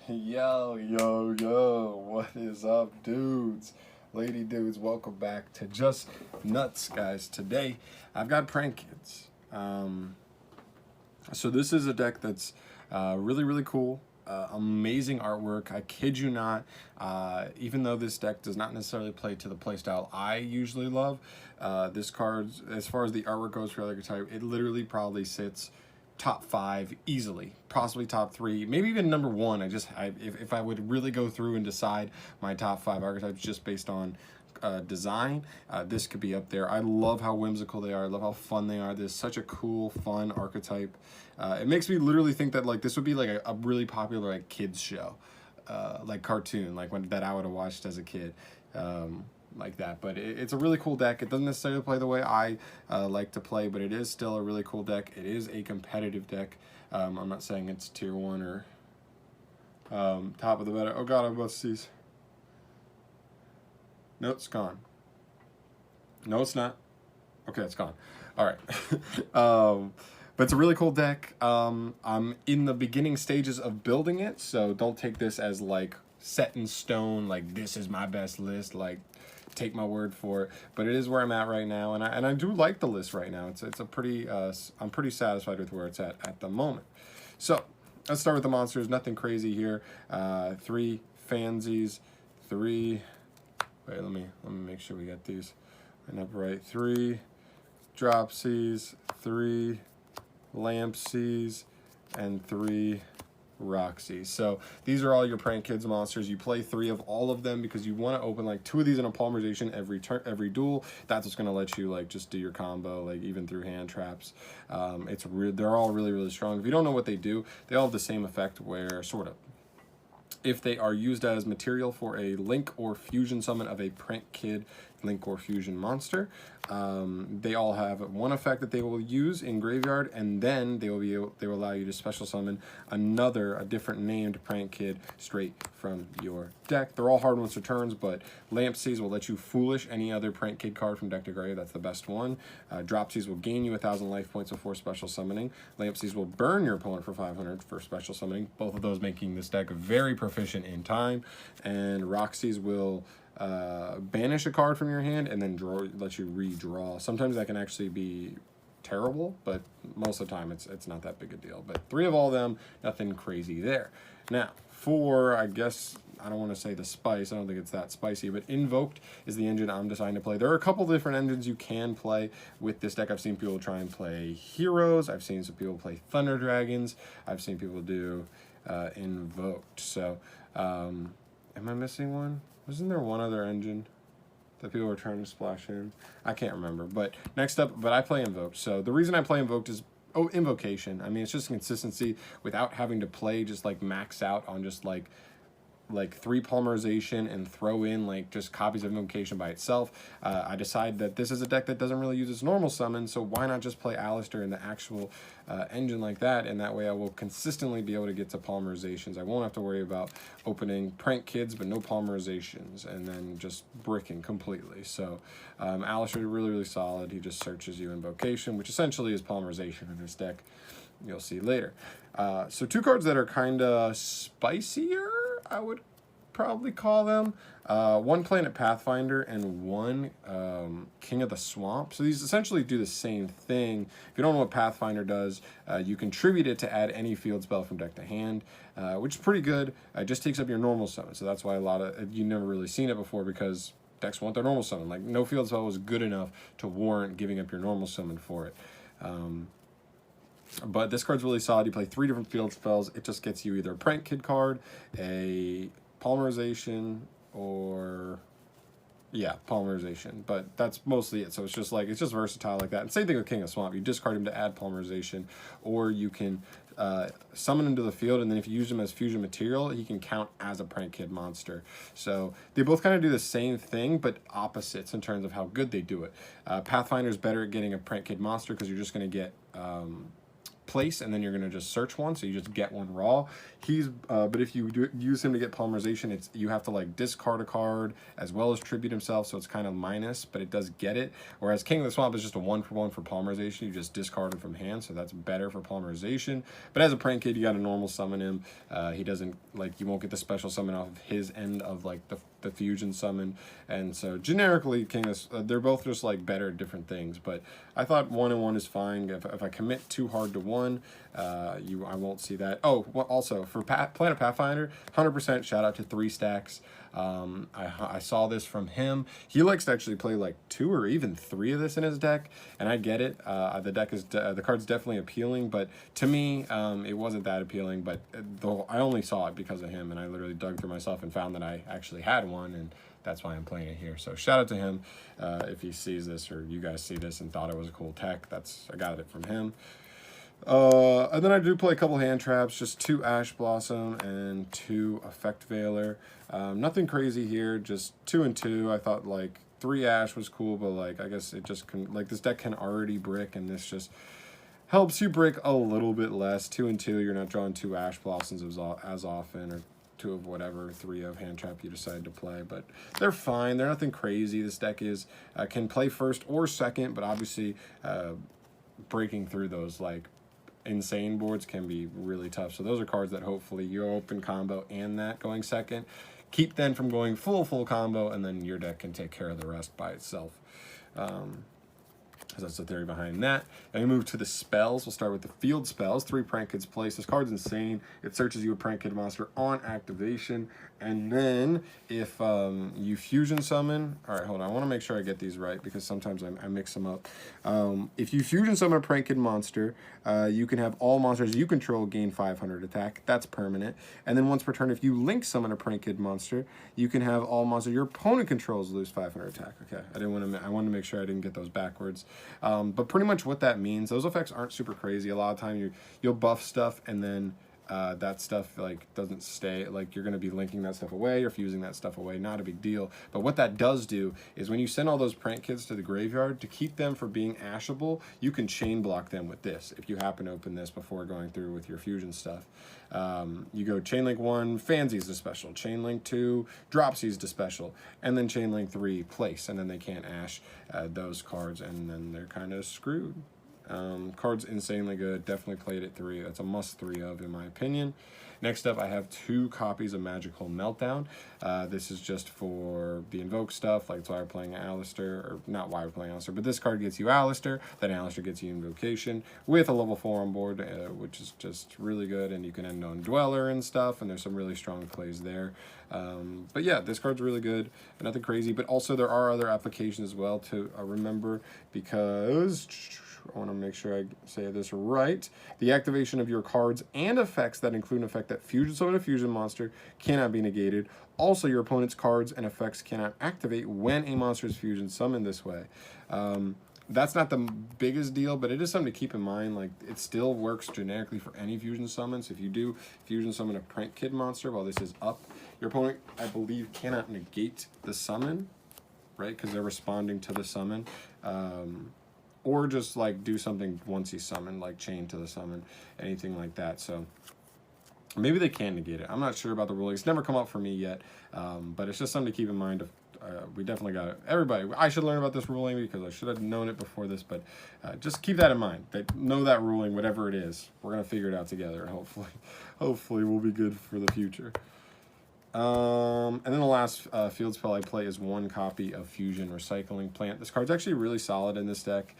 Yo, what is up, dudes? Lady dudes, welcome back to Just Nuts, guys. Today, I've got Prank Kids. So this is a deck that's really cool. Amazing artwork. I kid you not. Even though this deck does not necessarily play to the playstyle I usually love, this card, as far as the artwork goes for other type, it literally probably sits top 5 easily, possibly top 3, maybe even number 1. If I would really go through and decide my top 5 archetypes just based on design, this could be up there. I love how whimsical they are. I love how fun they are. This is such a cool, fun archetype. It makes me literally think that like this would be like a really popular like kids show, like cartoon, like that I would have watched as a kid. Like that, but it's a really cool deck. It doesn't necessarily play the way I like to play, but it is still a really cool deck. It is a competitive deck. I'm not saying it's tier 1 or top of the meta. Oh god, I'm about to seize. No, it's gone. No, it's not. Okay, it's gone. All right. But it's a really cool deck. I'm in the beginning stages of building it, so don't take this as like set in stone, like this is my best list, like take my word for it. But it is where I'm at right now, and I do like the list right now. It's a pretty I'm pretty satisfied with where it's at the moment. So let's start with the monsters. Nothing crazy here. 3 fansies, 3. Wait, let me make sure we get these and up right. 3 dropsies, 3 lampsies, and 3 Roxy. So these are all your Prank Kids monsters. You play 3 of all of them because you want to open like 2 of these in a polymerization every duel. That's what's going to let you like just do your combo, like even through hand traps. They're all really strong. If you don't know what they do, they all have the same effect where sort of if they are used as material for a link or fusion summon of a Prank Kid link or fusion monster, they all have one effect that they will use in graveyard, and then they will allow you to special summon a different named Prank Kid straight from your deck. They're all hard ones to turns, but Lampsies will let you foolish any other Prank Kid card from deck to grave. That's the best one. Dropsies will gain you 1,000 life points before special summoning. Lampsies will burn your opponent for 500 for special summoning. Both of those making this deck very proficient in time. And Roxys will banish a card from your hand and then let you redraw. Sometimes that can actually be terrible, but most of the time it's not that big a deal. But 3 of all of them, nothing crazy there. Now, for, I guess, I don't want to say the spice, I don't think it's that spicy, but Invoked is the engine I'm deciding to play. There are a couple different engines you can play with this deck. I've seen people try and play Heroes. I've seen some people play Thunder Dragons. I've seen people do Invoked. So, am I missing one? Wasn't there one other engine that people were trying to splash in? I can't remember. But next up, I play Invoked. So the reason I play Invoked is Invocation. I mean, it's just consistency without having to play just like max out on just like 3 polymerization and throw in like just copies of Invocation by itself. I decide that this is a deck that doesn't really use its normal summon, so why not just play Alistair in the actual engine like that, and that way I will consistently be able to get to polymerizations. I won't have to worry about opening Prank Kids but no polymerizations and then just bricking completely. So Alistair is really solid. He just searches you Invocation, which essentially is polymerization in this deck. You'll see later. So 2 cards that are kind of spicier, I would probably call them. 1 Planet Pathfinder and 1 King of the Swamp. So these essentially do the same thing. If you don't know what Pathfinder does, you contribute it to add any field spell from deck to hand, which is pretty good. It just takes up your normal summon. So that's why you've never really seen it before, because decks want their normal summon. Like no field spell was good enough to warrant giving up your normal summon for it. But this card's really solid. You play 3 different field spells. It just gets you either a Prank Kid card, a polymerization, or polymerization. But that's mostly it. So it's just versatile like that. And same thing with King of Swamp. You discard him to add polymerization, or you can summon him to the field, and then if you use him as fusion material, he can count as a Prank Kid monster. So they both kind of do the same thing, but opposites in terms of how good they do it. Pathfinder's better at getting a Prank Kid monster because you're just going to get place, and then you're gonna just search one, so you just get one raw. He's but if you use him to get polymerization, it's you have to like discard a card as well as tribute himself, so it's kind of minus, but it does get it. Whereas King of the Swamp is just a 1-for-1 for polymerization. You just discard him from hand, so that's better for polymerization. But as a prank kid, you got to normal summon him. He doesn't like you won't get the special summon off of his end of like the fusion summon, and so generically King of they're both just like better at different things. But I thought 1-and-1 is fine. If I commit too hard to one, I won't see that. Oh, well, also for Planet Pathfinder, 100% shout out to 3 Stacks. I saw this from him. He likes to actually play like 2 or even 3 of this in his deck, and I get it. The deck is the card's definitely appealing, but to me, it wasn't that appealing. But I only saw it because of him, and I literally dug through myself and found that I actually had one, and that's why I'm playing it here. So shout out to him if he sees this or you guys see this and thought it was a cool tech. I got it from him. And then I do play a couple hand traps, just 2 Ash Blossom and 2 Effect Veiler. Nothing crazy here, just 2 and 2. I thought like 3 Ash was cool, but like I guess it just can, like this deck can already brick, and this just helps you brick a little bit less. 2 and 2, you're not drawing 2 Ash Blossoms as often, or 2 of whatever, 3 of hand trap you decide to play, but they're fine. They're nothing crazy. This deck is can play first or second, but obviously breaking through those like insane boards can be really tough. So those are cards that hopefully you open combo and that going second. Keep them from going full combo, and then your deck can take care of the rest by itself. That's the theory behind that. And we move to the spells. We'll start with the field spells. 3 Prank Kids place. This card's insane. It searches you a Prank Kid monster on activation. And then if you fusion summon... All right, hold on. I want to make sure I get these right because sometimes I mix them up. If you fusion summon a Prank Kid monster, you can have all monsters you control gain 500 attack. That's permanent. And then once per turn, if you link summon a Prank Kid monster, you can have all monsters your opponent controls lose 500 attack. Okay, I wanted to make sure I didn't get those backwards. But pretty much what that means, those effects aren't super crazy. A lot of time you'll buff stuff, and then that stuff like doesn't stay. Like you're going to be linking that stuff away or fusing that stuff away. Not a big deal. But what that does do is when you send all those prank kids to the graveyard, to keep them from being ashable, you can chain block them with this. If you happen to open this before going through with your fusion stuff, you go Chainlink 1, Fansies to special, Chainlink 2, Dropsies to special, and then Chainlink 3, place, and then they can't ash those cards, and then they're kind of screwed. Card's insanely good. Definitely played at 3. That's a must 3 of, in my opinion. Next up, I have 2 copies of Magical Meltdown. This is just for the invoke stuff, like it's why we're playing Alistair, or not why we're playing Alistair, but this card gets you Alistair, then Alistair gets you Invocation with a level 4 on board, which is just really good, and you can end on Dweller and stuff, and there's some really strong plays there. But yeah, this card's really good, nothing crazy, but also there are other applications as well to remember, because... I want to make sure I say this right. The activation of your cards and effects that include an effect that fusion summon a fusion monster cannot be negated. Also, your opponent's cards and effects cannot activate when a monster is fusion summoned this way. That's not the biggest deal, but it is something to keep in mind. Like, it still works generically for any fusion summons. If you do fusion summon a Prank Kid monster while this is up, your opponent, I believe, cannot negate the summon, right? Because they're responding to the summon. Or just like do something once he's summoned, like chain to the summon, anything like that. So maybe they can negate it. I'm not sure about the ruling. It's never come up for me yet, but it's just something to keep in mind. We definitely got it. Everybody, I should learn about this ruling because I should have known it before this, but just keep that in mind. Know that ruling, whatever it is. We're going to figure it out together, and hopefully we'll be good for the future. And then the last field spell I play is 1 copy of Fusion Recycling Plant. This card's actually really solid in this deck.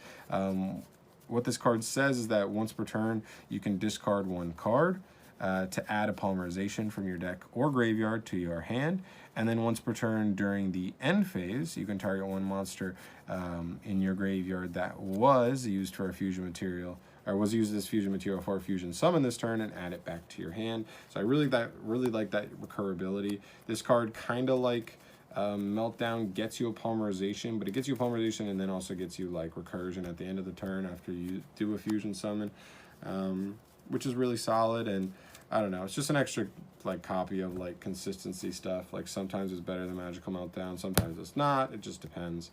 What this card says is that once per turn, you can discard 1 card to add a polymerization from your deck or graveyard to your hand. And then once per turn during the end phase, you can target 1 monster in your graveyard that was used for a fusion material, or was used as fusion material for a fusion summon this turn, and add it back to your hand. So I really like that recurability. This card kind of like Meltdown gets you a polymerization, but it gets you a polymerization and then also gets you like recursion at the end of the turn after you do a fusion summon, which is really solid. And I don't know, it's just an extra like copy of like consistency stuff. Like sometimes it's better than Magical Meltdown, sometimes it's not. It just depends.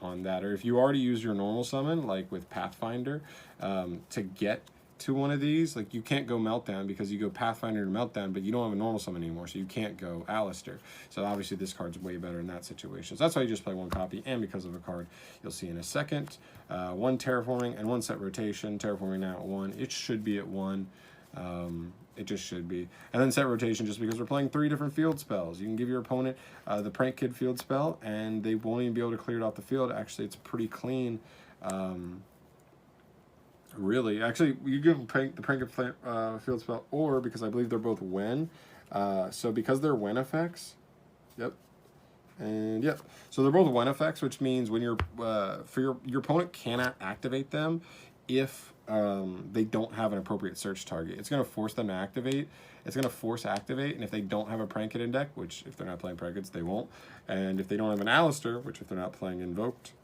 on that. Or if you already use your normal summon, like with Pathfinder, to get to one of these, like you can't go Meltdown because you go Pathfinder to Meltdown, but you don't have a normal summon anymore, so you can't go Alistair. So obviously this card's way better in that situation. So that's why you just play one copy, and because of a card you'll see in a second. One terraforming and one set rotation. Terraforming now at 1. It should be at 1. It just should be. And then set rotation just because we're playing 3 different field spells. You can give your opponent the Prank Kid field spell, and they won't even be able to clear it off the field. Actually, it's pretty clean. Really, actually, you give them the Prank field spell, or because I believe they're both when. So because they're when effects, yep, and yep. So they're both when effects, which means when you're for your opponent cannot activate them if they don't have an appropriate search target. It's going to force them to activate. It's going to force activate, and if they don't have a Prank Kid in deck, which if they're not playing Prank Kids, they won't, and if they don't have an Alistair, which if they're not playing Invoked,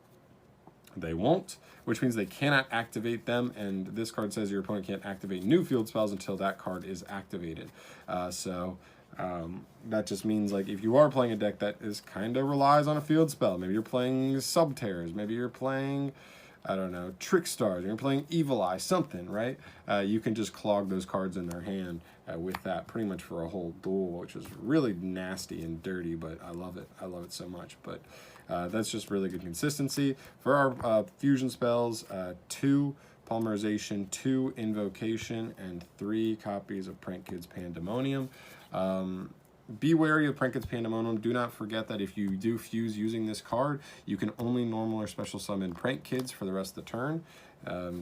they won't, which means they cannot activate them, and this card says your opponent can't activate new field spells until that card is activated. That just means, like, if you are playing a deck that is kind of relies on a field spell, maybe you're playing Subterrors, maybe you're playing, I don't know, Trick Stars, you're playing Evil Eye, something, right? You can just clog those cards in their hand with that pretty much for a whole duel, which is really nasty and dirty, but I love it. I love it so much, but that's just really good consistency. For our fusion spells, 2 Polymerization, 2 Invocation, and 3 copies of Prank Kids Pandemonium. Be wary of Prank Kids Pandemonium. Do not forget that if you do fuse using this card, you can only normal or special summon Prank Kids for the rest of the turn,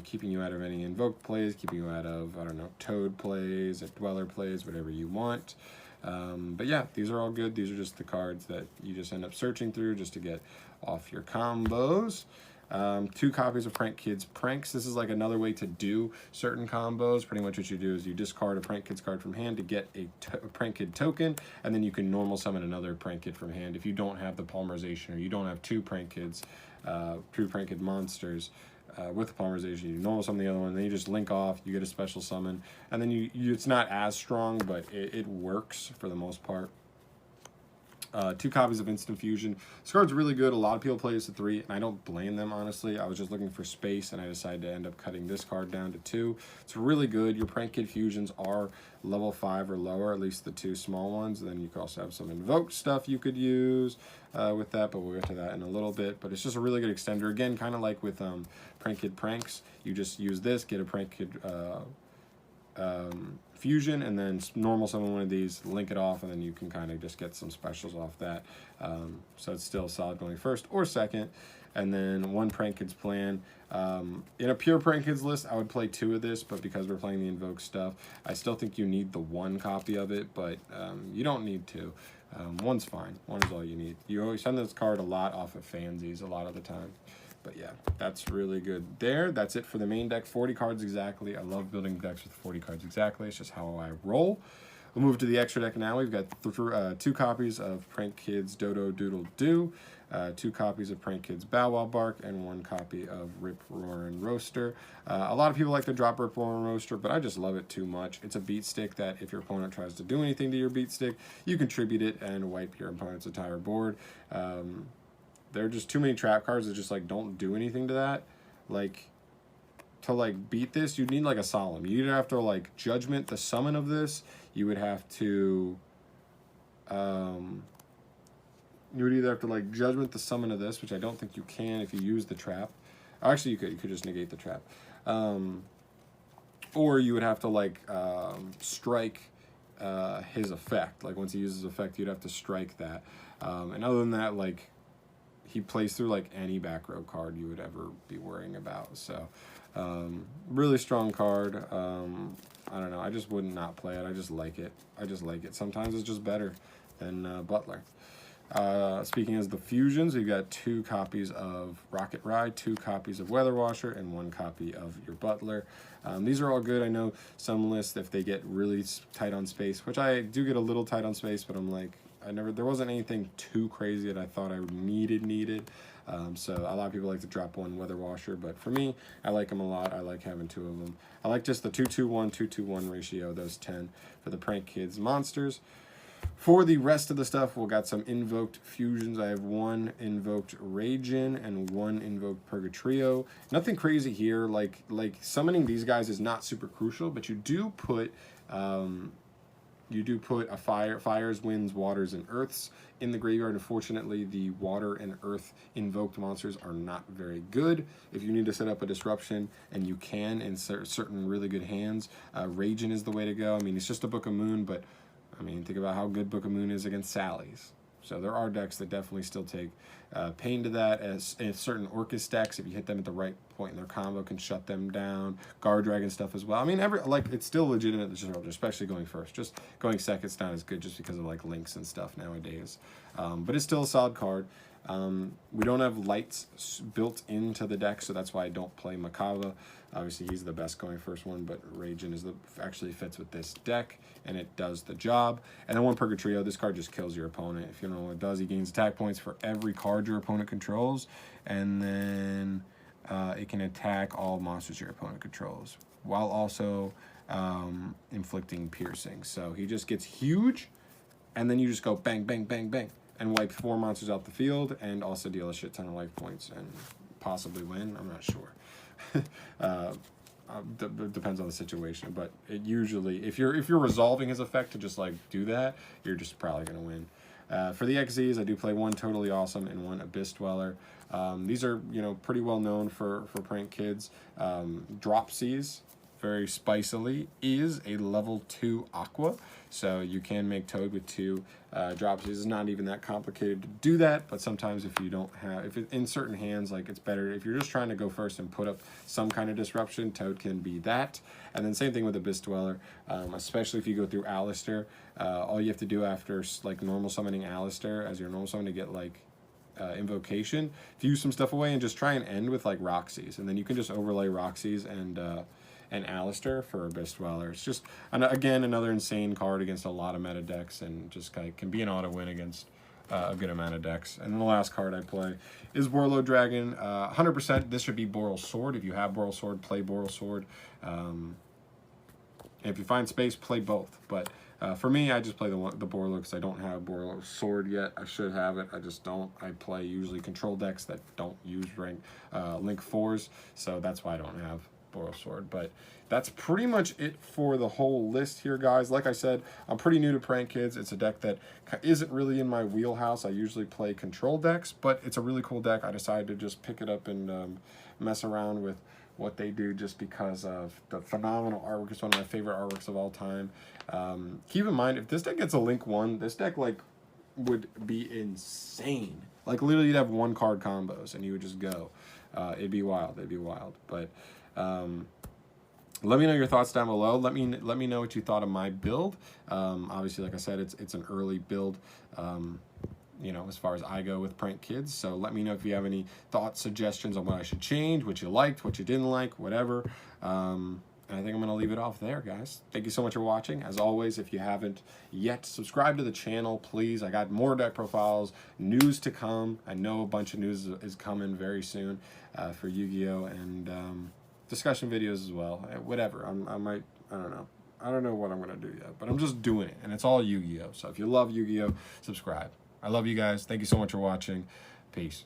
keeping you out of any Invoked plays, keeping you out of, I don't know, Toad plays, Dweller plays, whatever you want. But yeah, these are all good. These are just the cards that you just end up searching through just to get off your combos. 2 copies of Prank Kids Pranks. This is like another way to do certain combos. Pretty much what you do is you discard a Prank Kids card from hand to get a Prank Kid token, and then you can normal summon another Prank Kid from hand. If you don't have the Polymerization, or you don't have 2 Prank Kids, 2 Prank Kid monsters, with the Polymerization, you normal summon the other one, then you just link off, you get a special summon, and then it's not as strong, but it works for the most part. 2 copies of Instant Fusion. This card's really good. A lot of people play this at 3, and I don't blame them, honestly. I was just looking for space, and I decided to end up cutting this card down to 2. It's really good. Your Prank Kid Fusions are level 5 or lower, at least the 2 small ones. And then you could also have some Invoked stuff you could use with that, but we'll get to that in a little bit. But it's just a really good extender. Again, kind of like with Prank Kid Pranks. You just use this, get a Prank Kid fusion, and then normal summon one of these, link it off, and then you can kind of just get some specials off that. So it's still solid going first or second. And then 1 Prank Kids plan. In a pure Prank Kids list, I would play 2 of this, but because we're playing the Invoke stuff, I still think you need the 1 copy of it, but you don't need 2. 1's fine. 1 is all you need. You always send this card a lot off of fansies a lot of the time. But yeah, that's really good there. That's it for the main deck. 40 cards exactly. I love building decks with 40 cards exactly. It's just how I roll. We'll move to the extra deck now. We've got 2 copies of Prank Kids Dodo Doodle Doo, 2 copies of Prank Kids Bow Wow Bark, and 1 copy of Rip Roarin' Roaster. A lot of people like to drop Rip Roarin' Roaster, but I just love it too much. It's a beat stick that if your opponent tries to do anything to your beat stick, you can tribute it and wipe your opponent's entire board. There are just too many trap cards that just like don't do anything to that. Like, to like beat this, you'd need like a Solemn. You'd have to like Judgment the summon of this. You would have to you would either have to like Judgment the summon of this, which I don't think you can if you use the trap. Actually, you could just negate the trap. Or you would have to like strike his effect. Like once he uses effect, you'd have to strike that. And other than that, like, he plays through like any back row card you would ever be worrying about. So really strong card. I don't know, I just wouldn't not play it. I just like it. Sometimes it's just better than Butler. Speaking as the fusions, we've got 2 copies of Rocket Ride, 2 copies of Weather Washer, and 1 copy of your Butler. These are all good. I know some lists, if they get really tight on space, which I do get a little tight on space, but I'm like, there wasn't anything too crazy that I thought I needed. So a lot of people like to drop 1 Weather Washer, but for me, I like them a lot. I like having 2 of them. I like just the 2-2-1, 2-2-1 ratio, those 10 for the Prank Kids monsters. For the rest of the stuff, we've got some invoked fusions. I have one invoked Ragin and one invoked Purgatrio. Nothing crazy here. Like summoning these guys is not super crucial, but you do put a fires, winds, waters, and earths in the graveyard. Unfortunately, the water and earth invoked monsters are not very good. If you need to set up a disruption, and you can in certain really good hands, Ragin is the way to go. I mean, it's just a Book of Moon, but I mean, think about how good Book of Moon is against Sally's. So there are decks that definitely still take pain to that. As certain Orcus decks, if you hit them at the right point in their combo, can shut them down. Guard Dragon stuff as well. I mean, it's still legitimate, especially going first. Just going second's not as good just because of like links and stuff nowadays. But it's still a solid card. We don't have lights built into the deck, so that's why I don't play Makava. Obviously, he's the best going first one, but Ragin actually fits with this deck, and it does the job. And then one Purgatrio. This card just kills your opponent. If you don't know what it does, he gains attack points for every card your opponent controls, and then it can attack all monsters your opponent controls, while also inflicting piercing. So he just gets huge, and then you just go bang, bang, bang, bang, and wipe 4 monsters out the field, and also deal a shit ton of life points, and possibly win. I'm not sure. Depends on the situation, but it usually, if you're resolving his effect to just like do that, you're just probably gonna win. For the XZs, I do play one Totally Awesome and one Abyss Dweller. These are, you know, pretty well known for prank kids. Dropsies, very spicily, is a level 2 Aqua, so you can make Toad with 2 Dropsies. It's not even that complicated to do that, but sometimes if you don't have, if it, in certain hands, like it's better, if you're just trying to go first and put up some kind of disruption, Toad can be that. And then same thing with Abyss Dweller, especially if you go through Alistair. All you have to do after like normal summoning Alistair as your normal summon to get like invocation, fuse some stuff away and just try and end with like Roxy's, and then you can just overlay Roxy's and Alistair for Abyss Dweller. It's just, again, another insane card against a lot of meta decks, and just can be an auto win against a good amount of decks. And then the last card I play is Warlord Dragon. 100% this should be Boral Sword. If you have Boral Sword, play Boral Sword. If you find space, play both. But for me, I just play the Borlo because I don't have Boral Sword yet. I should have it. I just don't. I play usually control decks that don't use Link 4s, so that's why I don't have Boral Sword. But that's pretty much it for the whole list here, guys. Like I said, I'm pretty new to Prank Kids. It's a deck that isn't really in my wheelhouse. I usually play control decks, but it's a really cool deck. I decided to just pick it up and mess around with what they do just because of the phenomenal artwork. It's one of my favorite artworks of all time. Keep in mind, if this deck gets a Link 1, this deck like would be insane. Like literally you'd have 1 card combos and you would just go. It'd be wild. It'd be wild. But let me know your thoughts down below. Let me know what you thought of my build. Obviously, like I said, it's an early build, you know, as far as I go with Prank Kids. So let me know if you have any thoughts, suggestions on what I should change, what you liked, what you didn't like, whatever. And I think I'm going to leave it off there, guys. Thank you so much for watching. As always, if you haven't yet, subscribe to the channel, please. I got more deck profiles, news to come. I know a bunch of news is coming very soon for Yu-Gi-Oh! And discussion videos as well. Whatever. I don't know. I don't know what I'm going to do yet, but I'm just doing it. And it's all Yu-Gi-Oh! So if you love Yu-Gi-Oh!, subscribe. I love you guys. Thank you so much for watching. Peace.